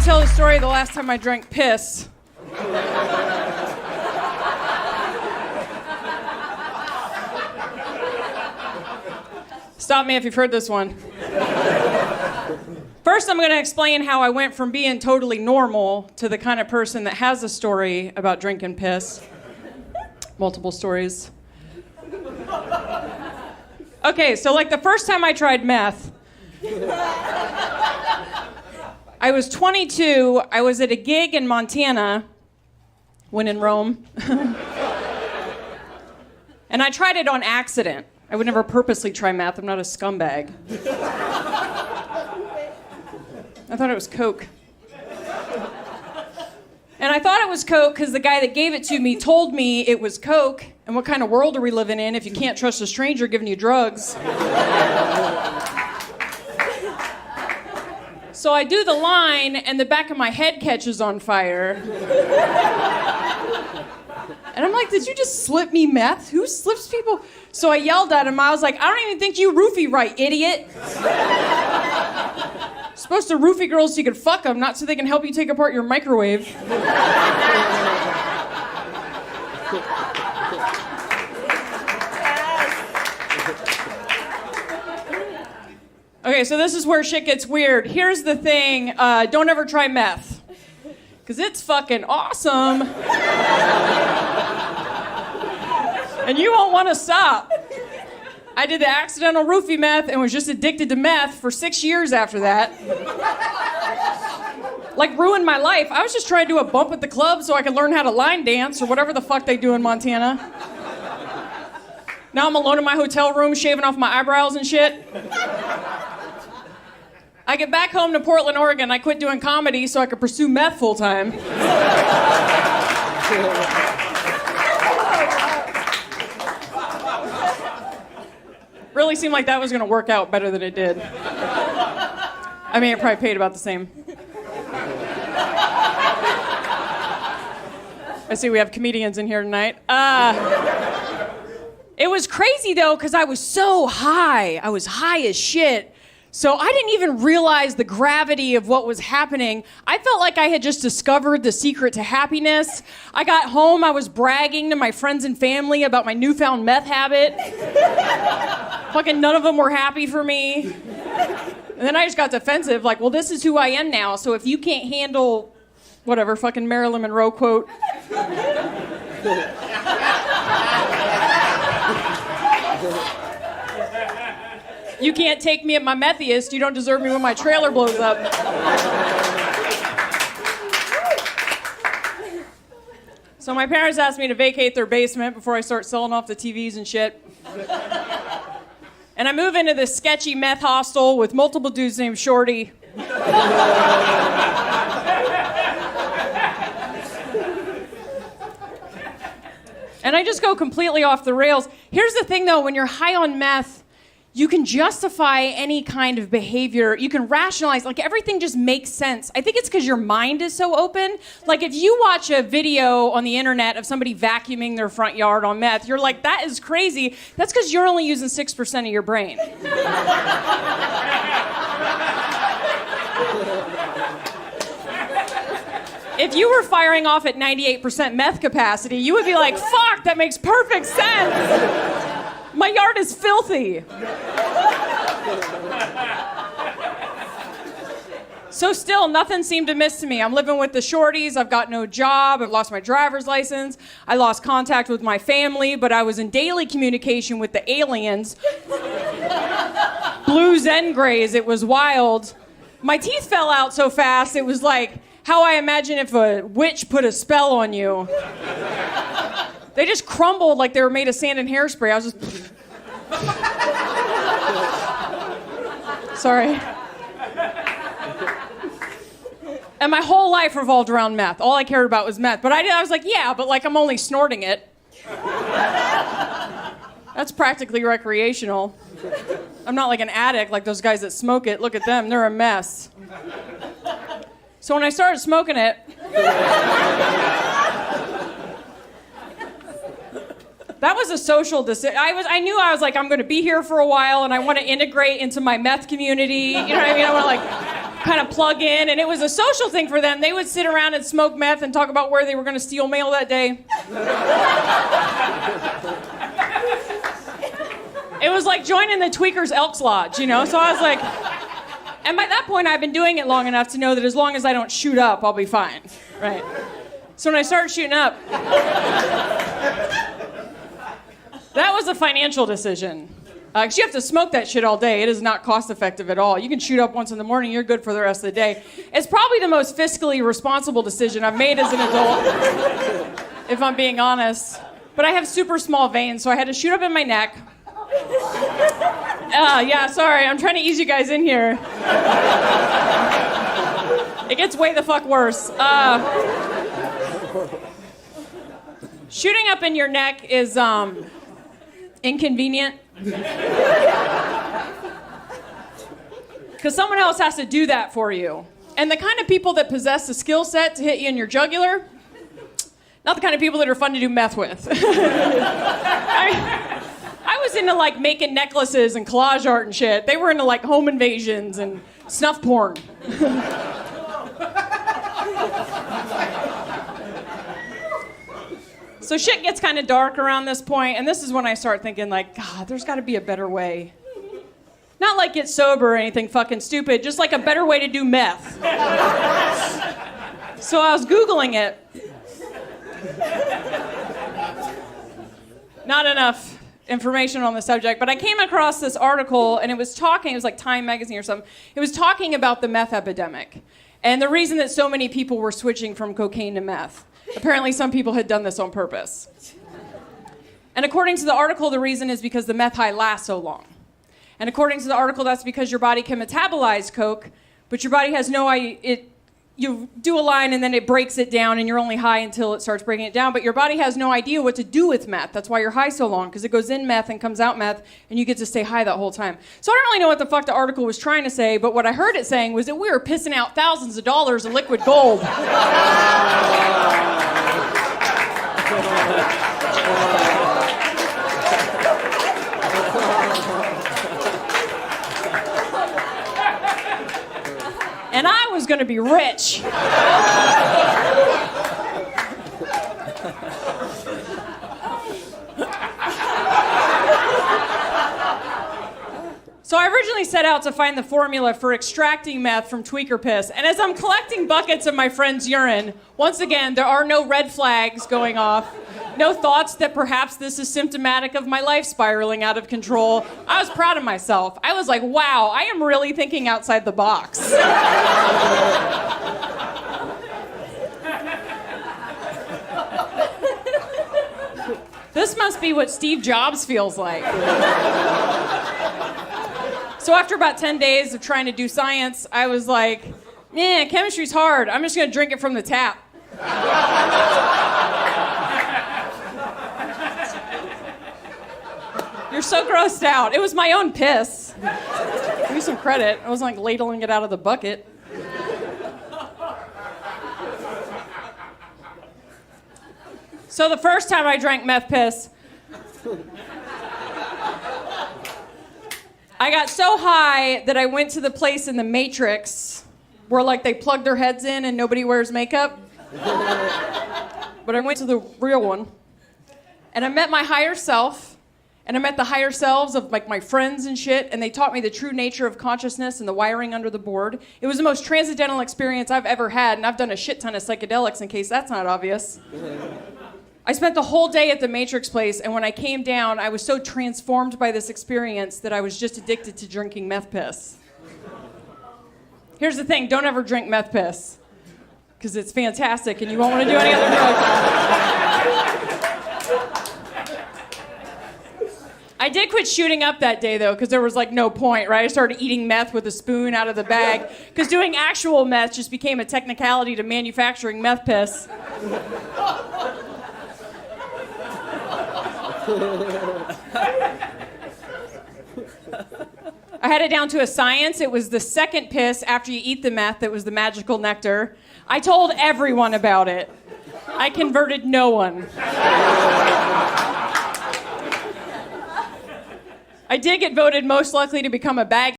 tell the story of the last time I drank piss. Stop me if you've heard this one. First, I'm going to explain how I went from being totally normal to the kind of person that has a story about drinking piss. Multiple stories. Okay, so like the first time I tried meth, I was 22. I was at a gig in Montana, when in Rome. And I tried it on accident. I would never purposely try meth. I'm not a scumbag. I thought it was Coke. And I thought it was Coke because the guy that gave it to me told me it was Coke. And what kind of world are we living in if you can't trust a stranger giving you drugs? So I do the line, and the back of my head catches on fire. And I'm like, did you just slip me meth? Who slips people? So I yelled at him. I was like, I don't even think you roofie right, idiot. Supposed to roofie girls so you can fuck them, not so they can help you take apart your microwave. Okay, so this is where shit gets weird. Here's the thing, don't ever try meth. Because it's fucking awesome. And you won't want to stop. I did the accidental roofie meth and was just addicted to meth for 6 years after that. Like, ruined my life. I was just trying to do a bump at the club so I could learn how to line dance or whatever the fuck they do in Montana. Now I'm alone in my hotel room shaving off my eyebrows and shit. I get back home to Portland, Oregon. I quit doing comedy so I could pursue meth full time. Really seemed like that was going to work out better than it did. I mean, it probably paid about the same. I see we have comedians in here tonight. It was crazy, though, because I was so high. I was high as shit. So I didn't even realize the gravity of what was happening. I felt like I had just discovered the secret to happiness. I got home, I was bragging to my friends and family about my newfound meth habit. Fucking none of them were happy for me. And then I just got defensive, like, well, this is who I am now, so if you can't handle whatever, fucking Marilyn Monroe quote. You can't take me at my methiest. You don't deserve me when my trailer blows up. So my parents asked me to vacate their basement before I start selling off the TVs and shit. And I move into this sketchy meth hostel with multiple dudes named Shorty. And I just go completely off the rails. Here's the thing, though. When you're high on meth, you can justify any kind of behavior. You can rationalize, like everything just makes sense. I think it's because your mind is so open. Like if you watch a video on the internet of somebody vacuuming their front yard on meth, you're like, that is crazy. That's because you're only using 6% of your brain. If you were firing off at 98% meth capacity, you would be like, fuck, that makes perfect sense. My yard is filthy. So still, nothing seemed amiss to me. I'm living with the shorties. I've got no job. I've lost my driver's license. I lost contact with my family, but I was in daily communication with the aliens. Blues and grays. It was wild. My teeth fell out so fast, it was like how I imagine if a witch put a spell on you. They just crumbled like they were made of sand and hairspray. I was just... Sorry. And my whole life revolved around meth. All I cared about was meth. But I was like, yeah, but like I'm only snorting it. That's practically recreational. I'm not like an addict like those guys that smoke it. Look at them, they're a mess. So when I started smoking it... That was a social decision. I knew I was like, I'm going to be here for a while, and I want to integrate into my meth community. You know what I mean? I want to like kind of plug in, and it was a social thing for them. They would sit around and smoke meth and talk about where they were going to steal mail that day. It was like joining the Tweakers Elks Lodge, you know? So I was like, and by that point, I've been doing it long enough to know that as long as I don't shoot up, I'll be fine, right? So when I started shooting up, that was a financial decision. Because you have to smoke that shit all day. It is not cost effective at all. You can shoot up once in the morning, you're good for the rest of the day. It's probably the most fiscally responsible decision I've made as an adult, if I'm being honest. But I have super small veins, so I had to shoot up in my neck. Yeah, sorry, I'm trying to ease you guys in here. It gets way the fuck worse. Shooting up in your neck is inconvenient. Because someone else has to do that for you. And the kind of people that possess the skill set to hit you in your jugular, not the kind of people that are fun to do meth with. I was into like making necklaces and collage art and shit. They were into like home invasions and snuff porn. So shit gets kind of dark around this point, and this is when I start thinking, like, God, there's got to be a better way. Not like get sober or anything fucking stupid, just like a better way to do meth. So I was Googling it. Not enough information on the subject, but I came across this article, and it was like Time magazine or something. It was talking about the meth epidemic, and the reason that so many people were switching from cocaine to meth. Apparently, some people had done this on purpose. And according to the article, the reason is because the meth high lasts so long. And according to the article, that's because your body can metabolize coke, but your body has no idea. You do a line and then it breaks it down, and you're only high until it starts breaking it down. But your body has no idea what to do with meth. That's why you're high so long, because it goes in meth and comes out meth, and you get to stay high that whole time. So I don't really know what the fuck the article was trying to say, but what I heard it saying was that we were pissing out thousands of dollars of liquid gold. And I was going to be rich. So I originally set out to find the formula for extracting meth from tweaker piss. And as I'm collecting buckets of my friend's urine, once again, there are no red flags going off. No thoughts that perhaps this is symptomatic of my life spiraling out of control. I was proud of myself. I was like, wow, I am really thinking outside the box. This must be what Steve Jobs feels like. So after about 10 days of trying to do science, I was like, chemistry's hard. I'm just going to drink it from the tap. You're so grossed out. It was my own piss. Give me some credit. I wasn't like ladling it out of the bucket. So the first time I drank meth piss, I got so high that I went to the place in the Matrix where like they plug their heads in and nobody wears makeup. But I went to the real one, and I met my higher self. And I met the higher selves of like my friends and shit, and they taught me the true nature of consciousness and the wiring under the board. It was the most transcendental experience I've ever had, and I've done a shit ton of psychedelics in case that's not obvious. I spent the whole day at the Matrix place, and when I came down, I was so transformed by this experience that I was just addicted to drinking meth piss. Here's the thing, don't ever drink meth piss, because it's fantastic and you won't want to do any other drugs. I did quit shooting up that day, though, because there was, like, no point, right? I started eating meth with a spoon out of the bag, because doing actual meth just became a technicality to manufacturing meth piss. I had it down to a science. It was the second piss after you eat the meth that was the magical nectar. I told everyone about it. I converted no one. I did get voted most likely to become a bag